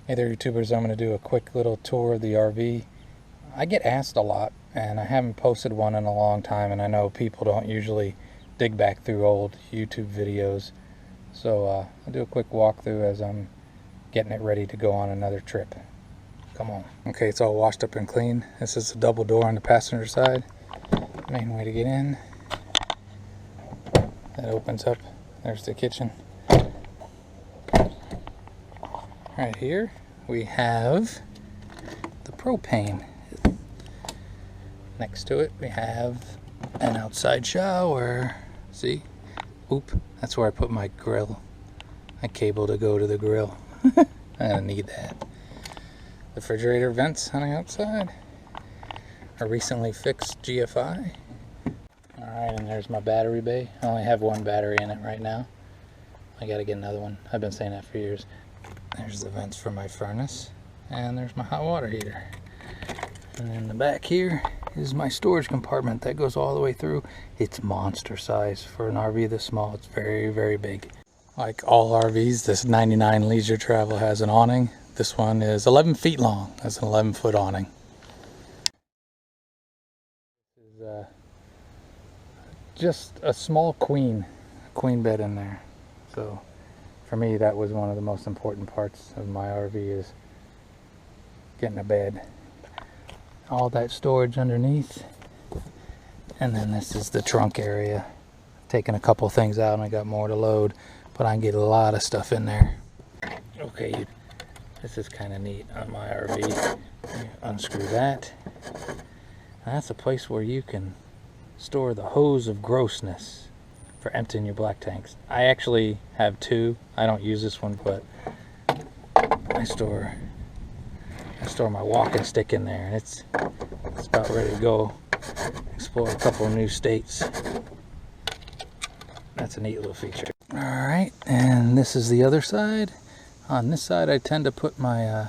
Hey there, YouTubers. I'm going to do a quick little tour of the RV. I get asked a lot, and I haven't posted one in a long time, and I know people don't usually dig back through old YouTube videos. So I'll do a quick walkthrough as I'm getting it ready to go on another trip. Come on. Okay, it's all washed up and clean. This is a double door on the passenger side. Main way to get in. That opens up. There's the kitchen. Right here we have the propane. Next to it we have an outside shower. See? Oop, that's where I put my grill. My cable to go to the grill. I'm gonna need that. Refrigerator vents on the outside. A recently fixed GFI. Alright, and there's my battery bay. I only have one battery in it right now. I gotta get another one. I've been saying that for years. There's the vents for my furnace, and there's my hot water heater. And in the back here is my storage compartment that goes all the way through. It's monster size for an RV this small. It's very, very big. Like all RVs, this 99 Leisure Travel has an awning. This one is 11 feet long. That's an 11-foot awning. This is just a small queen bed in there. So for me, that was one of the most important parts of my RV, is getting a bed. All that storage underneath. And then this is the trunk area. Taking a couple things out and I got more to load, but I can get a lot of stuff in there. Okay, this is kind of neat on my RV. Unscrew that. And that's a place where you can store the hose of grossness for emptying your black tanks. I actually have two. I don't use this one, but I store my walking stick in there, and it's about ready to go explore a couple of new states. That's a neat little feature. Alright, and this is the other side. On this side I tend to put my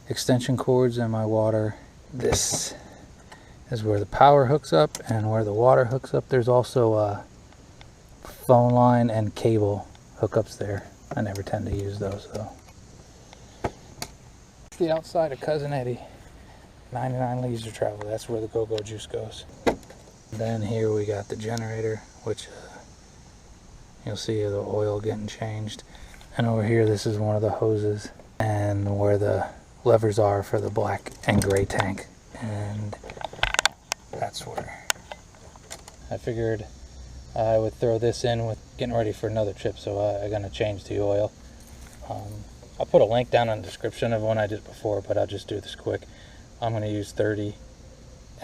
extension cords and my water. This is where the power hooks up, and where the water hooks up there's also phone line and cable hookups there. I never tend to use those though. The outside of Cousin Eddie, 99 Leisure Travel. That's where the go-go juice goes. Then here we got the generator, which you'll see the oil getting changed. And over here, this is one of the hoses, and where the levers are for the black and gray tank. And that's where I figured I would throw this in with getting ready for another trip, so I'm going to change the oil. I'll put a link down in the description of one I did before, but I'll just do this quick. I'm going to use 30,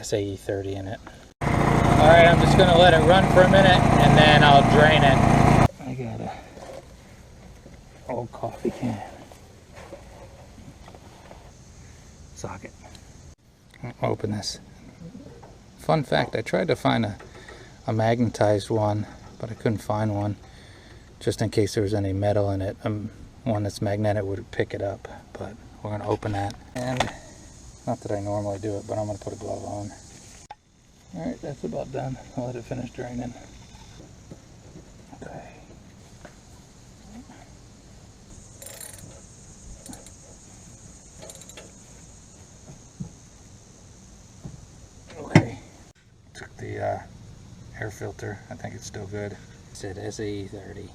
SAE 30 in it. Alright, I'm just going to let it run for a minute, and then I'll drain it. I got a old coffee can. Socket. I'll open this. Fun fact, I tried to find a magnetized one, but I couldn't find one, just in case there was any metal in it. One that's magnetic would pick it up, but we're going to open that. And not that I normally do it, but I'm going to put a glove on. Alright, that's about done. I'll let it finish draining. Okay. Okay. Took the air filter. I think it's still good. It said SAE 30.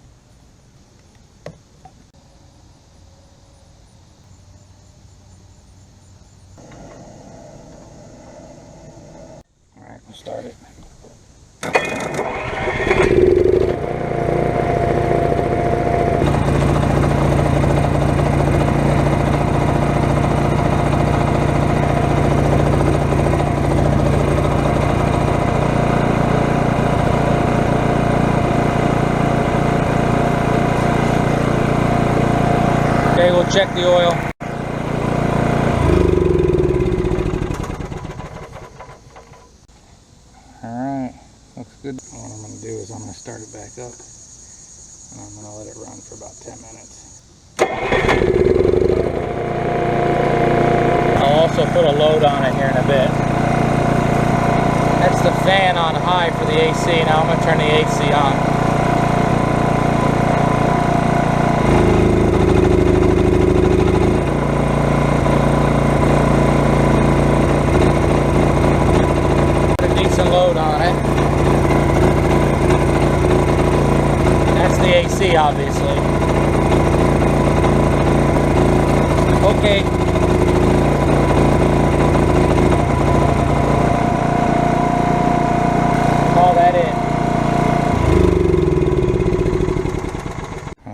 Alright, we'll start it. Okay, we'll check the oil. Alright, looks good. What I'm going to do is I'm going to start it back up, and I'm going to let it run for about 10 minutes. I'll also put a load on it here in a bit. That's the fan on high for the AC. Now I'm going to turn the AC on. Okay. All that in.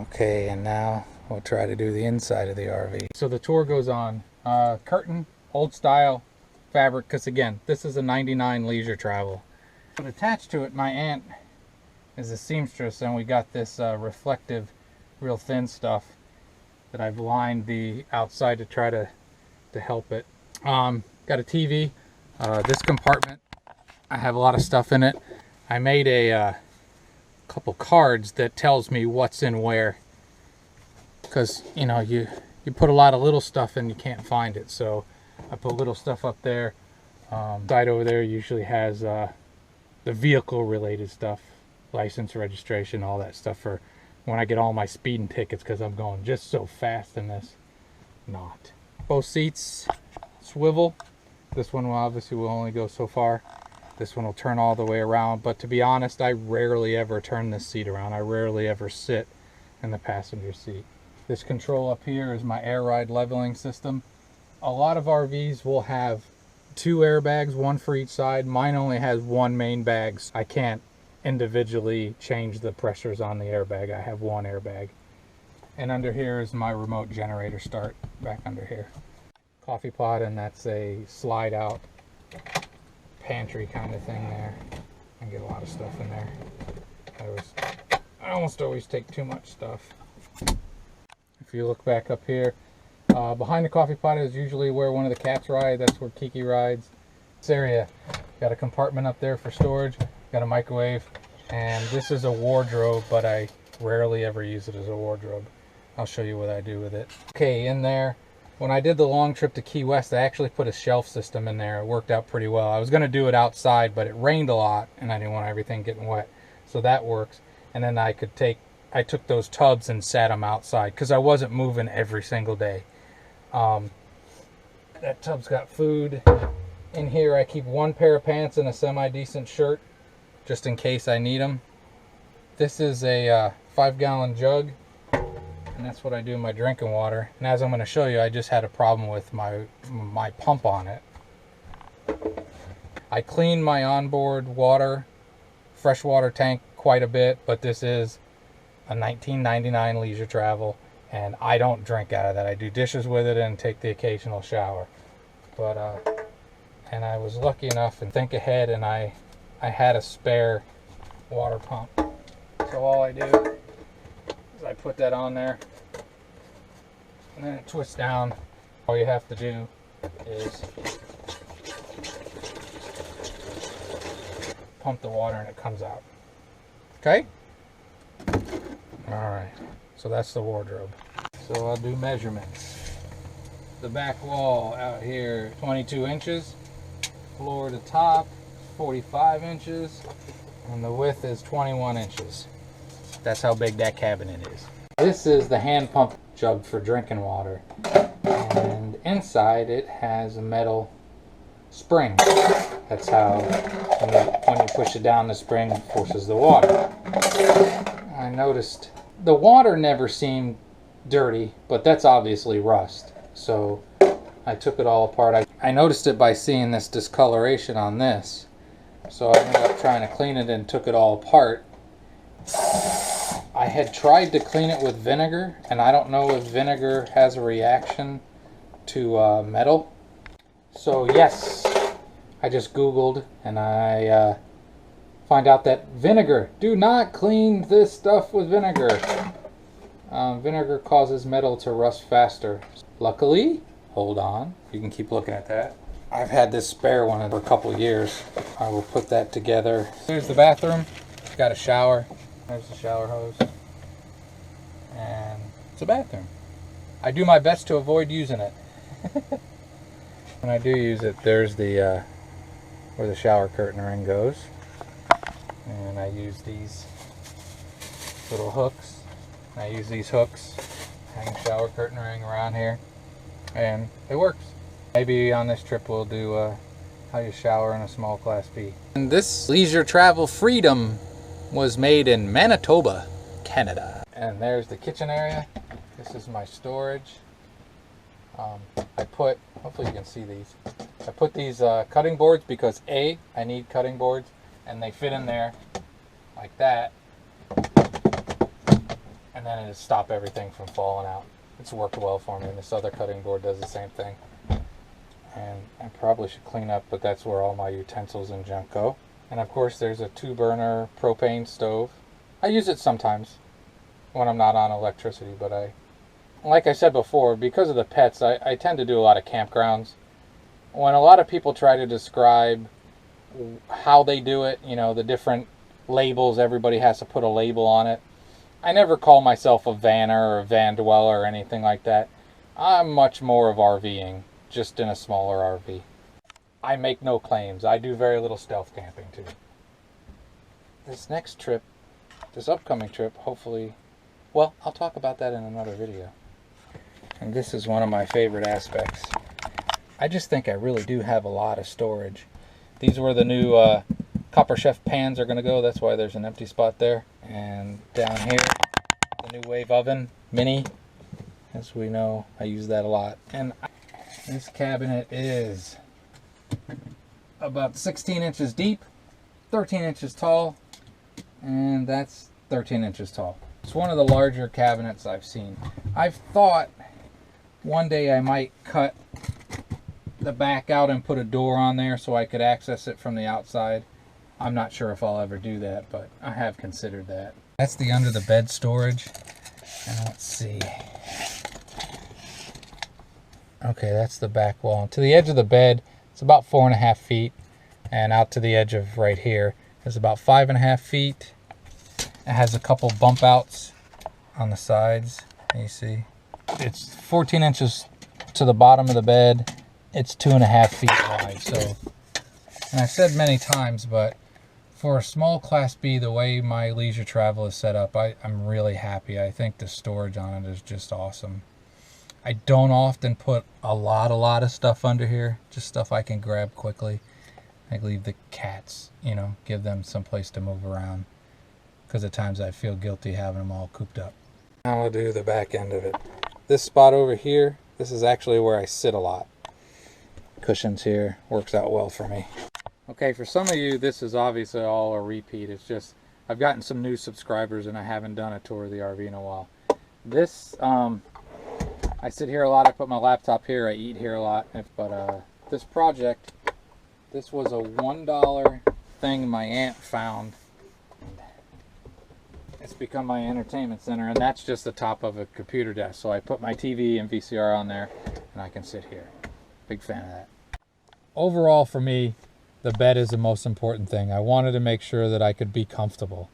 Okay, and now we'll try to do the inside of the RV. So the tour goes on. Curtain, old style fabric, because again, this is a 99 leisure travel. But attached to it, my aunt is a seamstress, and we got this reflective, real thin stuff that I've lined the outside to try to help it. Got a TV. This compartment, I have a lot of stuff in it. I made a couple cards that tells me what's in where, because you know you put a lot of little stuff and you can't find it, so I put little stuff up there. Side over there usually has the vehicle related stuff, license, registration, all that stuff for when I get all my speeding tickets, because I'm going just so fast in this. Not. Both seats swivel. This one will obviously will only go so far. This one will turn all the way around, but to be honest, I rarely ever turn this seat around. I rarely ever sit in the passenger seat. This control up here is my air ride leveling system. A lot of RVs will have 2 airbags, 1 for each side. Mine only has 1 main bag. I can't individually change the pressures on the airbag. I have 1 airbag. And under here is my remote generator start, back under here. Coffee pot, and that's a slide out pantry kind of thing there. I get a lot of stuff in there. I almost always take too much stuff. If you look back up here, behind the coffee pot is usually where one of the cats ride. That's where Kiki rides. This area, got a compartment up there for storage, got a microwave, and this is a wardrobe, but I rarely ever use it as a wardrobe. I'll show you what I do with it. Okay, in there, when I did the long trip to Key West, I actually put a shelf system in there. It worked out pretty well. I was going to do it outside, but it rained a lot, and I didn't want everything getting wet. So that works. And then I took those tubs and sat them outside, because I wasn't moving every single day. That tub's got food. In here I keep 1 pair of pants and a semi-decent shirt, just in case I need them. This is a 5-gallon jug, and that's what I do in my drinking water. And as I'm going to show you, I just had a problem with my pump on it. I clean my onboard water, freshwater tank quite a bit, but this is a 1999 leisure travel, and I don't drink out of that. I do dishes with it and take the occasional shower. But and I was lucky enough and think ahead, and I had a spare water pump. So all I do is I put that on there, and then it twists down. All you have to do is pump the water and it comes out. Okay? Alright, so that's the wardrobe. So I'll do measurements. The back wall out here, 22 inches. Floor to top, 45 inches. And the width is 21 inches. That's how big that cabinet is. This is the hand pump jug for drinking water. And inside it has a metal spring. That's how when you push it down, the spring forces the water. I noticed the water never seemed dirty, but that's obviously rust. So I took it all apart. I noticed it by seeing this discoloration on this. So I ended up trying to clean it and took it all apart. I had tried to clean it with vinegar, and I don't know if vinegar has a reaction to metal. So yes, I just Googled, and I find out that vinegar, do not clean this stuff with vinegar. Vinegar causes metal to rust faster. Luckily, hold on, you can keep looking at that. I've had this spare one for a couple years. I will put that together. Here's the bathroom. It's got a shower. There's the shower hose. And it's a bathroom. I do my best to avoid using it. When I do use it, there's the where the shower curtain ring goes. And I use these little hooks. I use these hooks, hang shower curtain ring around here, and it works. Maybe on this trip we'll do how you shower in a small Class B. And this Leisure Travel Freedom was made in Manitoba, Canada. And there's the kitchen area. This is my storage. I put, hopefully you can see these, I put these cutting boards because A, I need cutting boards, and they fit in there like that, and then it'll stop everything from falling out. It's worked well for me, and this other cutting board does the same thing. And I probably should clean up, but that's where all my utensils and junk go. And of course there's a 2-burner propane stove. I use it sometimes when I'm not on electricity, but like I said before, because of the pets, I tend to do a lot of campgrounds. When a lot of people try to describe how they do it, you know, the different labels, everybody has to put a label on it. I never call myself a vanner or a van dweller or anything like that. I'm much more of RVing, just in a smaller RV. I make no claims. I do very little stealth camping too. This next trip, this upcoming trip, hopefully, well, I'll talk about that in another video. And this is one of my favorite aspects. I just think I really do have a lot of storage. These were the new Copper Chef pans are going to go. That's why there's an empty spot there. And down here, the new Wave Oven Mini. As we know, I use that a lot. And this cabinet is about 16 inches deep, 13 inches tall, and that's 13 inches tall. It's one of the larger cabinets I've seen. I've thought one day I might cut the back out and put a door on there so I could access it from the outside. I'm not sure if I'll ever do that, but I have considered that. That's the under the bed storage. And let's see. Okay, that's the back wall. To the edge of the bed, it's about 4.5 feet. And out to the edge of right here is about 5.5 feet. It has a couple bump outs on the sides. You see, it's 14 inches to the bottom of the bed. It's 2.5 feet wide. So, and I've said many times, but for a small Class B, the way my leisure travel is set up, I'm really happy. I think the storage on it is just awesome. I don't often put a lot of stuff under here, just stuff I can grab quickly. I leave the cats, you know, give them some place to move around, because at times I feel guilty having them all cooped up. Now we'll do the back end of it. This spot over here, this is actually where I sit a lot. Cushions here, works out well for me. Okay, for some of you, this is obviously all a repeat. It's just, I've gotten some new subscribers and I haven't done a tour of the RV in a while. This, I sit here a lot, I put my laptop here, I eat here a lot, but this project, this was a $1 thing my aunt found. It's become my entertainment center, and that's just the top of a computer desk. So I put my TV and VCR on there, and I can sit here. Big fan of that. Overall, for me, the bed is the most important thing. I wanted to make sure that I could be comfortable.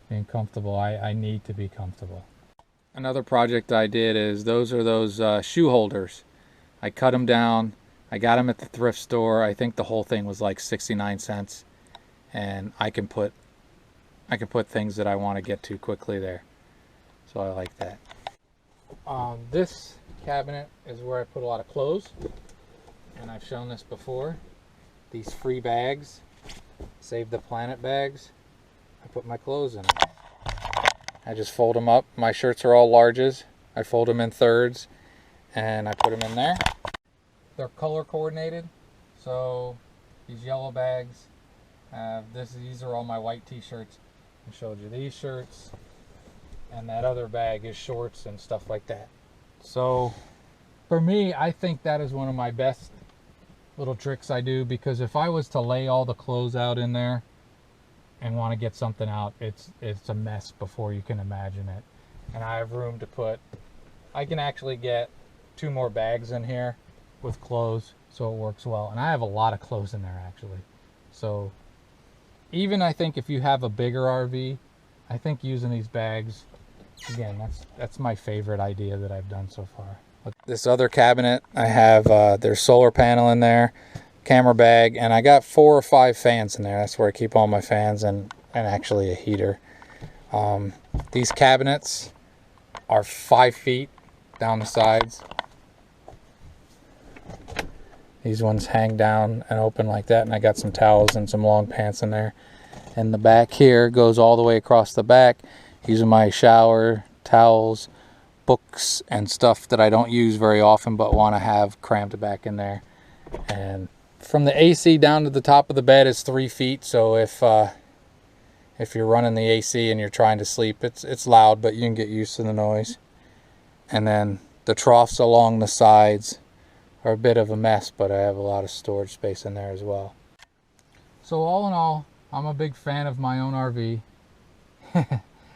Being comfortable, I need to be comfortable. Another project I did is those shoe holders. I cut them down. I got them at the thrift store. I think the whole thing was like 69 cents. And I can put things that I want to get to quickly there. So I like that. This cabinet is where I put a lot of clothes. And I've shown this before. These free bags, Save the Planet bags, I put my clothes in them. I just fold them up. My shirts are all larges. I fold them in thirds and I put them in there. They're color coordinated. So these yellow bags, these are all my white t-shirts. I showed you these shirts, and that other bag is shorts and stuff like that. So for me, I think that is one of my best little tricks I do, because if I was to lay all the clothes out in there and want to get something out, it's a mess before you can imagine it. And I have room to put, I can actually get 2 more bags in here with clothes, so it works well. And I have a lot of clothes in there actually. So even I think if you have a bigger RV, I think using these bags, again, that's my favorite idea that I've done so far. This other cabinet, I have there's solar panel in there, camera bag, and I got 4 or 5 fans in there. That's where I keep all my fans and actually a heater. These cabinets are 5 feet down the sides. These ones hang down and open like that, and I got some towels and some long pants in there. And the back here goes all the way across the back, using my shower, towels, books and stuff that I don't use very often but want to have crammed back in there. And from the AC down to the top of the bed is 3 feet, so if you're running the AC and you're trying to sleep, it's loud, but you can get used to the noise. And then the troughs along the sides are a bit of a mess, but I have a lot of storage space in there as well. So all in all, I'm a big fan of my own RV,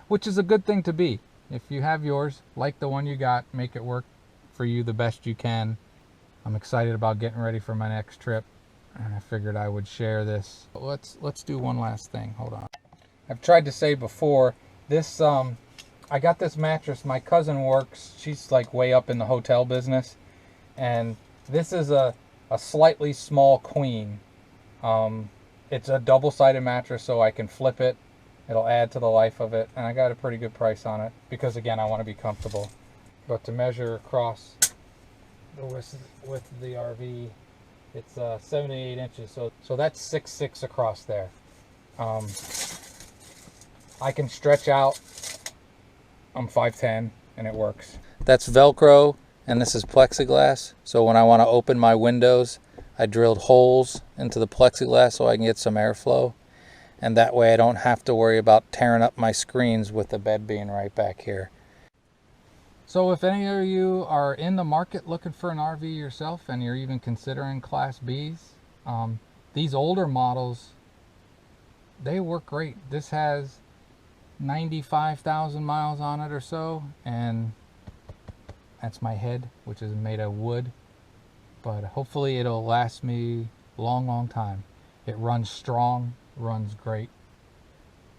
which is a good thing to be. If you have yours, like the one you got, make it work for you the best you can. I'm excited about getting ready for my next trip, and I figured I would share this. But let's do one last thing. Hold on. I've tried to say before, this I got this mattress. My cousin works, she's like way up in the hotel business, and this is a slightly small queen. It's a double-sided mattress, so I can flip it. It'll add to the life of it, and I got a pretty good price on it because, again, I want to be comfortable. But to measure across the width of the RV, it's 78 inches, so that's 6'6" across there. I can stretch out. I'm 5'10", and it works. That's Velcro, and this is plexiglass. So when I want to open my windows, I drilled holes into the plexiglass so I can get some airflow. And that way I don't have to worry about tearing up my screens with the bed being right back here. So if any of you are in the market looking for an RV yourself, and you're even considering Class Bs, these older models, they work great. This has 95,000 miles on it or so, and that's my head, which is made of wood, but hopefully it'll last me a long time. It runs strong, runs great,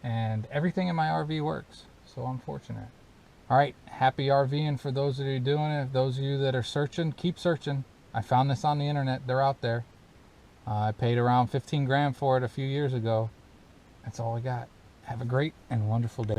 and everything in my RV works, so I'm fortunate. All right, happy RVing for those of you doing it. Those of you that are searching, keep searching. I found this on the internet. They're out there. I paid around 15 grand for it a few years ago. That's all I got. Have a great and wonderful day.